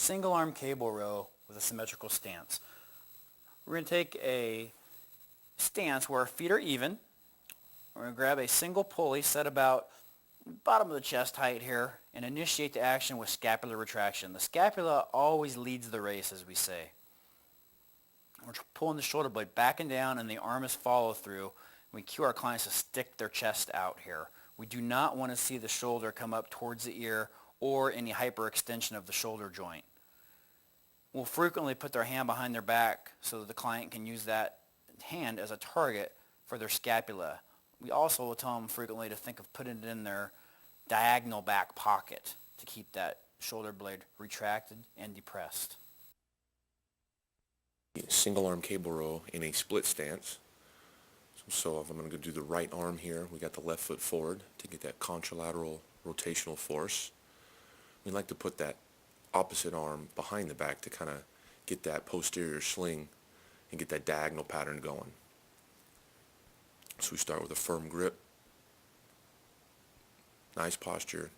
single arm cable row with a symmetrical stance. We're going to take a stance where our feet are even. We're going to grab a single pulley set about bottom of the chest height here and initiate the action with scapular retraction. The scapula always leads the race, as we say. We're pulling the shoulder blade back and down, and the arm is follow through. We cue our clients to stick their chest out here. We do not want to see the shoulder come up towards the ear or any hyperextension of the shoulder joint. We'll frequently put their hand behind their back so that the client can use that hand as a target for their scapula. We also will tell them frequently to think of putting it in their diagonal back pocket to keep that shoulder blade retracted and depressed. Single arm cable row in a split stance. So if I'm going to do the right arm here, we got the left foot forward to get that contralateral rotational force. We like to put that opposite arm behind the back to kind of get that posterior sling and get that diagonal pattern going. So we start with a firm grip, nice posture,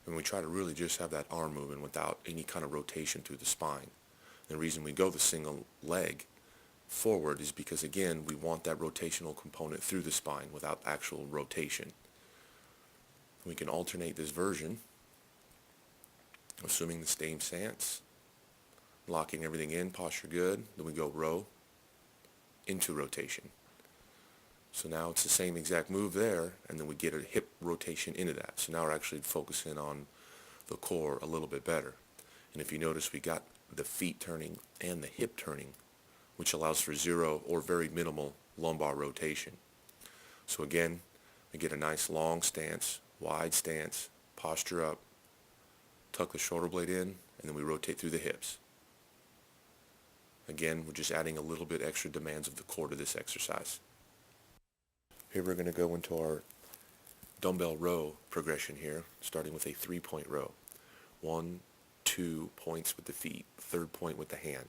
and we try to really just have that arm moving without any kind of rotation through the spine. The reason we go the single leg forward is because, again, we want that rotational component through the spine without actual rotation. We can alternate this version, assuming the same stance, locking everything in, posture good, then we go row into rotation. So now it's the same exact move there, and then we get a hip rotation into that. So now we're actually focusing on the core a little bit better. And if you notice, we got the feet turning and the hip turning, which allows for zero or very minimal lumbar rotation. So again, we get a nice long stance, wide stance, posture up, tuck the shoulder blade in, and then we rotate through the hips. Again, we're just adding a little bit extra demands of the core to this exercise. Here we're going to go into our dumbbell row progression here, starting with a 3-point row. 1, 2 points with the feet, third point with the hand.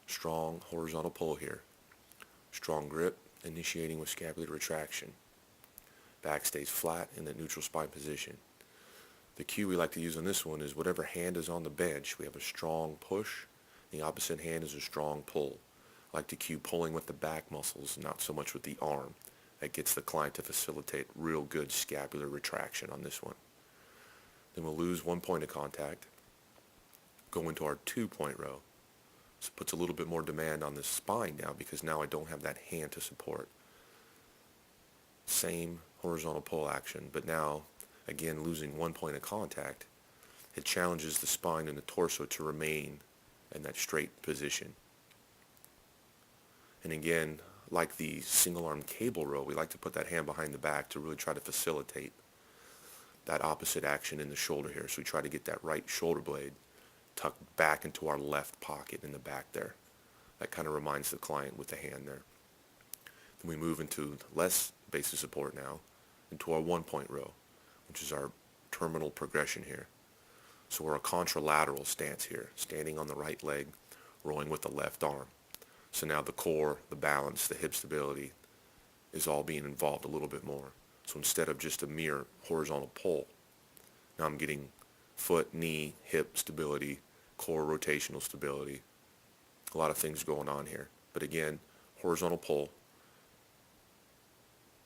Strong horizontal pull here. Strong grip, initiating with scapular retraction. Back stays flat in the neutral spine position. The cue we like to use on this one is whatever hand is on the bench, we have a strong push. The opposite hand is a strong pull. I like to cue pulling with the back muscles, not so much with the arm. That gets the client to facilitate real good scapular retraction on this one. Then we'll lose 1 point of contact, go into our 2-point row. This puts a little bit more demand on the spine now because now I don't have that hand to support. Same horizontal pull action, but now, again, losing 1 point of contact, it challenges the spine and the torso to remain in that straight position. And again, like the single arm cable row, we like to put that hand behind the back to really try to facilitate that opposite action in the shoulder here. So we try to get that right shoulder blade tucked back into our left pocket in the back there. That kind of reminds the client with the hand there. Then we move into less base of support now, into our 1-point row, which is our terminal progression here. So we're a contralateral stance here, standing on the right leg, rowing with the left arm. So now the core, the balance, the hip stability is all being involved a little bit more. So instead of just a mere horizontal pull, now I'm getting foot, knee, hip stability, core rotational stability. A lot of things going on here. But again, horizontal pull,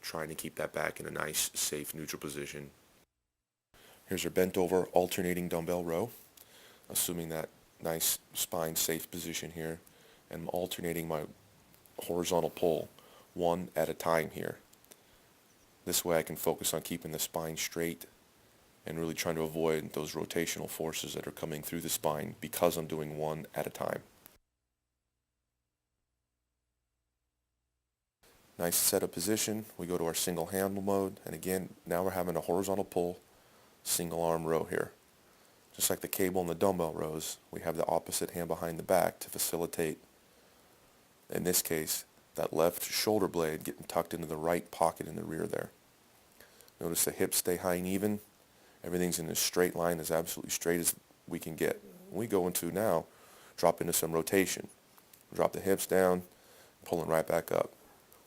trying to keep that back in a nice, safe, neutral position. Here's our bent over alternating dumbbell row, assuming that nice spine safe position here. And I'm alternating my horizontal pull one at a time here. This way I can focus on keeping the spine straight and really trying to avoid those rotational forces that are coming through the spine because I'm doing one at a time. Nice setup position. We go to our single handle mode, and again, now we're having a horizontal pull, single arm row here. Just like the cable and the dumbbell rows, we have the opposite hand behind the back to facilitate, in this case, that left shoulder blade getting tucked into the right pocket in the rear there. Notice the hips stay high and even. Everything's in a straight line, as absolutely straight as we can get. We go into now, drop into some rotation. Drop the hips down, pulling right back up.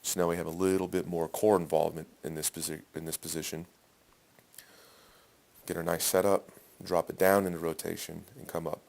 So now we have a little bit more core involvement in this position. Get our nice setup, drop it down into rotation, and come up.